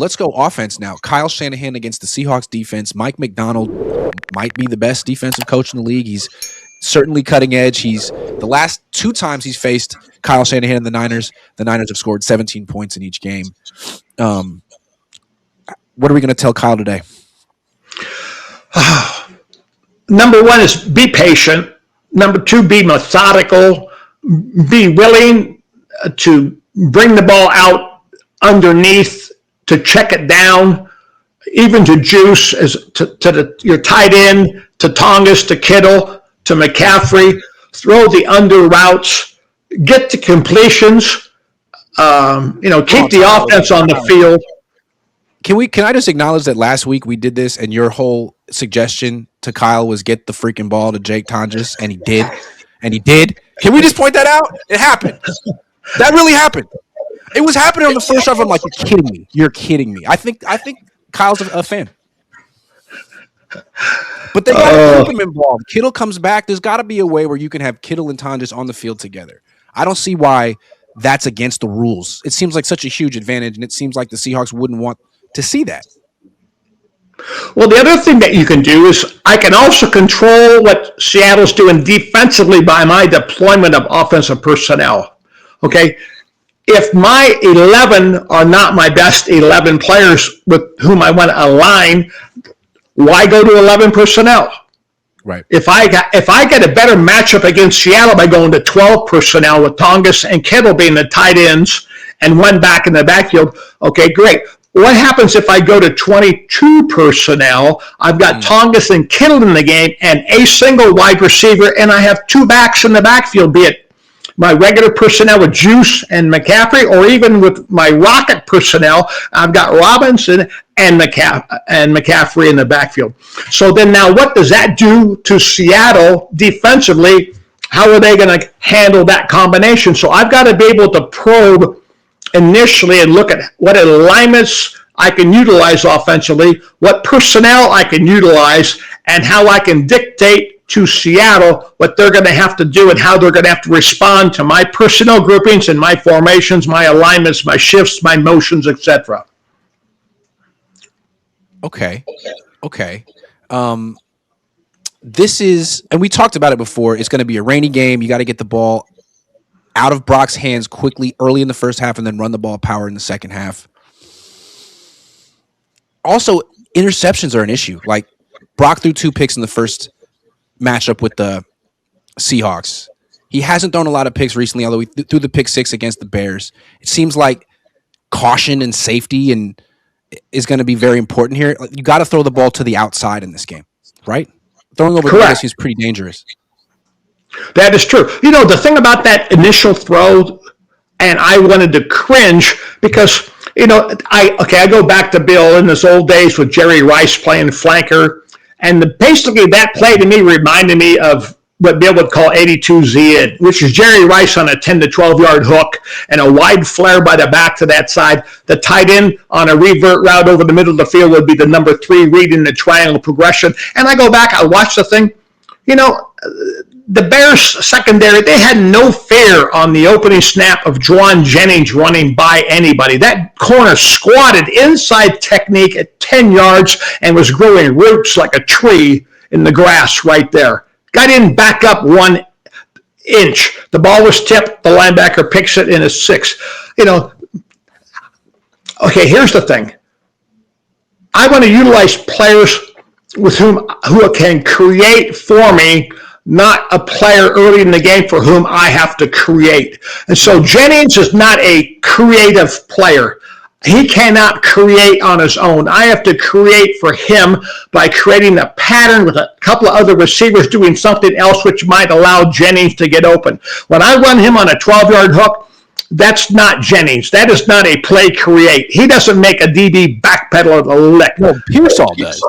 Let's go offense now. Kyle Shanahan against the Seahawks defense. Mike McDonald might be the best defensive coach in the league. He's certainly cutting edge. He's the last 2 times he's faced Kyle Shanahan and the Niners have scored 17 points in each game. What are we going to tell Kyle today? Number 1 is be patient. Number 2, be methodical. Be willing to bring the ball out underneath, to check it down, even to Juice, your tight end, to Tongas, to Kittle, to McCaffrey. Throw the under routes, get to completions. Keep the offense on the field. Can I just acknowledge that last week we did this, and your whole suggestion to Kyle was get the freaking ball to Jake Tongas, and he did. Can we just point that out? It happened. That really happened. It was happening on the first drive. I'm like, you're kidding me. I think Kyle's a fan. But they got to keep him involved. Kittle comes back. There's got to be a way where you can have Kittle and Tongas on the field together. I don't see why that's against the rules. It seems like such a huge advantage, and it seems like the Seahawks wouldn't want to see that. Well, the other thing that you can do is I can also control what Seattle's doing defensively by my deployment of offensive personnel. Okay? If my 11 are not my best 11 players with whom I want to align, why go to 11 personnel? Right. If I get a better matchup against Seattle by going to 12 personnel with Tongas and Kittle being the tight ends and 1 back in the backfield, okay, great. What happens if I go to 22 personnel? I've got Tongas and Kittle in the game and a single wide receiver, and I have 2 backs in the backfield, be it my regular personnel with Juice and McCaffrey, or even with my rocket personnel, I've got Robinson and McCaffrey in the backfield. So then now what does that do to Seattle defensively? How are they going to handle that combination? So I've got to be able to probe initially and look at what alignments I can utilize offensively, what personnel I can utilize, and how I can dictate to Seattle what they're going to have to do and how they're going to have to respond to my personnel groupings and my formations, my alignments, my shifts, my motions, etc. Okay. This is, and we talked about it before, it's going to be a rainy game. You got to get the ball out of Brock's hands quickly early in the first half and then run the ball power in the second half. Also, interceptions are an issue. Like, Brock threw 2 picks in the first matchup with the Seahawks. He hasn't thrown a lot of picks recently, although he threw the pick 6 against the Bears. It seems like caution and safety is going to be very important here. You got to throw the ball to the outside in this game, right? Throwing over the seems pretty dangerous. That is true. The thing about that initial throw, and I wanted to cringe because, I go back to Bill in his old days with Jerry Rice playing flanker. And basically that play to me reminded me of what Bill would call 82Z, which is Jerry Rice on a 10 to 12-yard hook and a wide flare by the back to that side. The tight end on a revert route over the middle of the field would be the number 3 read in the triangle progression. And I go back, I watch the thing. The Bears secondary, they had no fear on the opening snap of Juwan Jennings running by anybody. That corner squatted inside technique at 10 yards and was growing roots like a tree in the grass right there. Guy didn't back up 1 inch. The ball was tipped. The linebacker picks it in a 6. Okay, here's the thing. I want to utilize players who can create for me, not a player early in the game for whom I have to create. And so Jennings is not a creative player. He cannot create on his own. I have to create for him by creating a pattern with a couple of other receivers doing something else which might allow Jennings to get open. When I run him on a 12-yard hook, that's not Jennings. That is not a play create. He doesn't make a DB backpedal a lick. No, Pearsall does.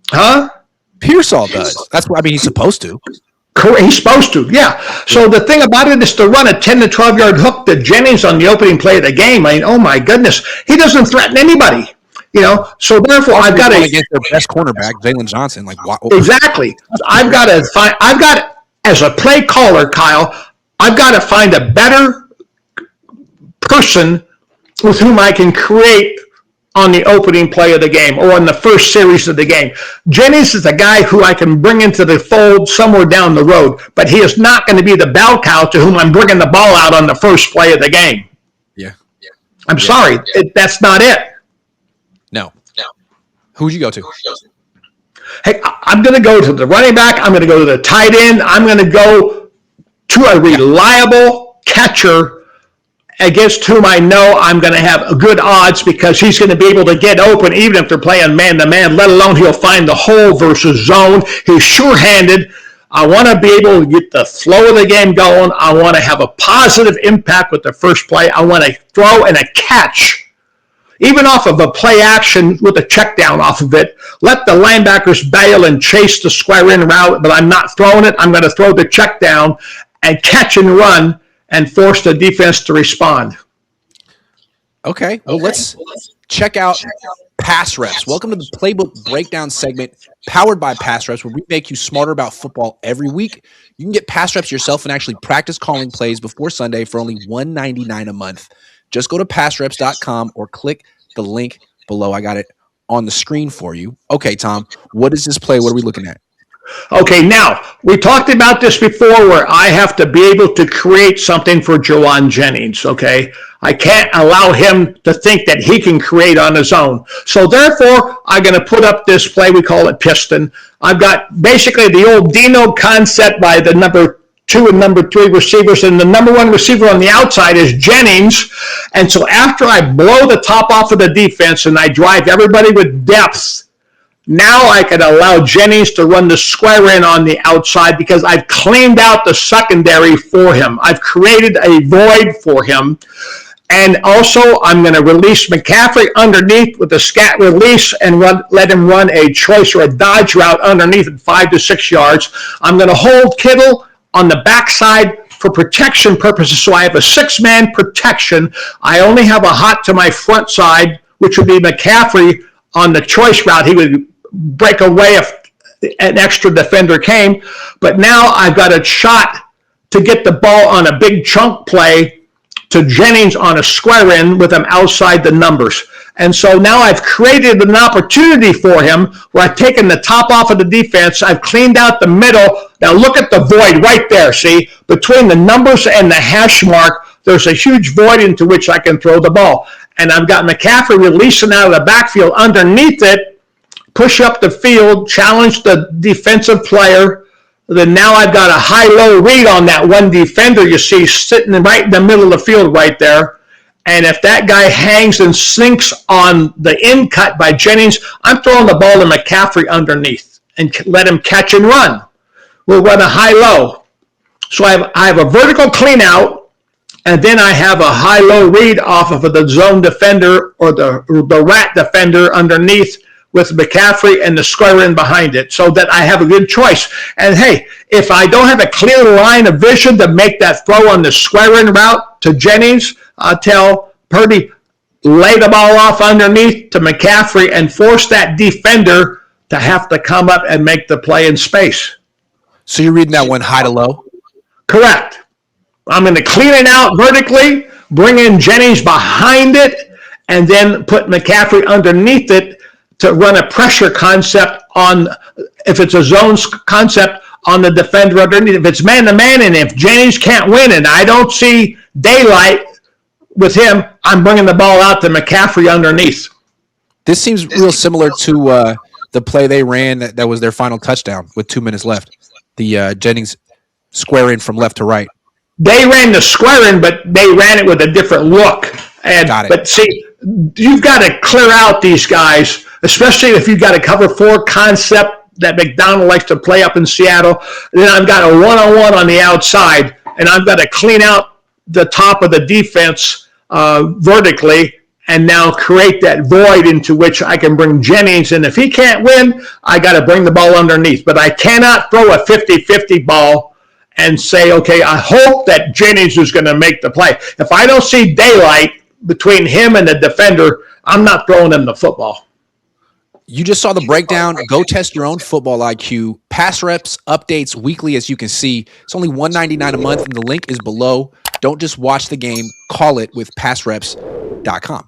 Huh? Pearsall does. That's what he's supposed to. He's supposed to, yeah. So the thing about it is to run a 10 to 12-yard hook to Jennings on the opening play of the game. Oh my goodness, he doesn't threaten anybody. So therefore I've got to against their best cornerback, Jalen Johnson. Exactly. I've got as a play caller, Kyle, I've got to find a better person with whom I can create on the opening play of the game or on the first series of the game. Jennings is a guy who I can bring into the fold somewhere down the road, but he is not going to be the bell cow to whom I'm bringing the ball out on the first play of the game. Yeah. I'm sorry. That's not it. No. Who'd you go to? Hey, I'm going to go to the running back. I'm going to go to the tight end. I'm going to go to a reliable catcher against whom I know I'm going to have good odds because he's going to be able to get open even if they're playing man-to-man, let alone he'll find the hole versus zone. He's sure-handed. I want to be able to get the flow of the game going. I want to have a positive impact with the first play. I want to throw and a catch, even off of a play action with a check down off of it. Let the linebackers bail and chase the square in route, but I'm not throwing it. I'm going to throw the check down and catch and run and force the defense to respond. Okay, well, let's check out Pass Reps. Welcome to the Playbook Breakdown segment powered by Pass Reps, where we make you smarter about football every week. You can get Pass Reps yourself and actually practice calling plays before Sunday for only $1.99 a month. Just go to passreps.com or click the link below. I got it on the screen for you. Okay, Tom, what is this play? What are we looking at? Okay, now, we talked about this before where I have to be able to create something for Jawan Jennings, okay? I can't allow him to think that he can create on his own. So therefore, I'm going to put up this play. We call it Piston. I've got basically the old Dino concept by the number 2 and number 3 receivers, and the number 1 receiver on the outside is Jennings. And so after I blow the top off of the defense and I drive everybody with depth, now I can allow Jennings to run the square in on the outside because I've cleaned out the secondary for him. I've created a void for him. And also, I'm going to release McCaffrey underneath with a scat release and let him run a choice or a dodge route underneath at 5 to 6 yards. I'm going to hold Kittle on the backside for protection purposes, so I have a 6-man protection. I only have a hot to my front side, which would be McCaffrey on the choice route. He would break away if an extra defender came. But now I've got a shot to get the ball on a big chunk play to Jennings on a square in with him outside the numbers. And so now I've created an opportunity for him where I've taken the top off of the defense. I've cleaned out the middle. Now look at the void right there. See, between the numbers and the hash mark, there's a huge void into which I can throw the ball. And I've got McCaffrey releasing out of the backfield underneath it, push up the field, challenge the defensive player. Then now I've got a high-low read on that one defender you see sitting right in the middle of the field right there. And if that guy hangs and sinks on the in cut by Jennings, I'm throwing the ball to McCaffrey underneath and let him catch and run. We'll run a high-low. So I have a vertical clean out, and then I have a high-low read off of the zone defender or the rat defender underneath with McCaffrey and the square in behind it so that I have a good choice. And hey, if I don't have a clear line of vision to make that throw on the square in route to Jennings, I'll tell Purdy, lay the ball off underneath to McCaffrey and force that defender to have to come up and make the play in space. So you're reading that one high to low? Correct. I'm going to clean it out vertically, bring in Jennings behind it, and then put McCaffrey underneath it to run a pressure concept on, if it's a zone concept, on the defender underneath. If it's man-to-man and if Jennings can't win and I don't see daylight with him, I'm bringing the ball out to McCaffrey underneath. This seems real similar to the play they ran that was their final touchdown with 2 minutes left. The Jennings square in from left to right. They ran the square in, but they ran it with a different look. But see, you've got to clear out these guys, especially if you've got a cover 4 concept that McDonald likes to play up in Seattle. Then I've got a one-on-one on the outside, and I've got to clean out the top of the defense vertically and now create that void into which I can bring Jennings. And if he can't win, I got to bring the ball underneath. But I cannot throw a 50-50 ball and say, okay, I hope that Jennings is going to make the play. If I don't see daylight between him and the defender, I'm not throwing him the football. You just saw the breakdown. Go test your own football IQ. Pass reps, updates weekly, as you can see. It's only $1.99 a month, and the link is below. Don't just watch the game. Call it with passreps.com.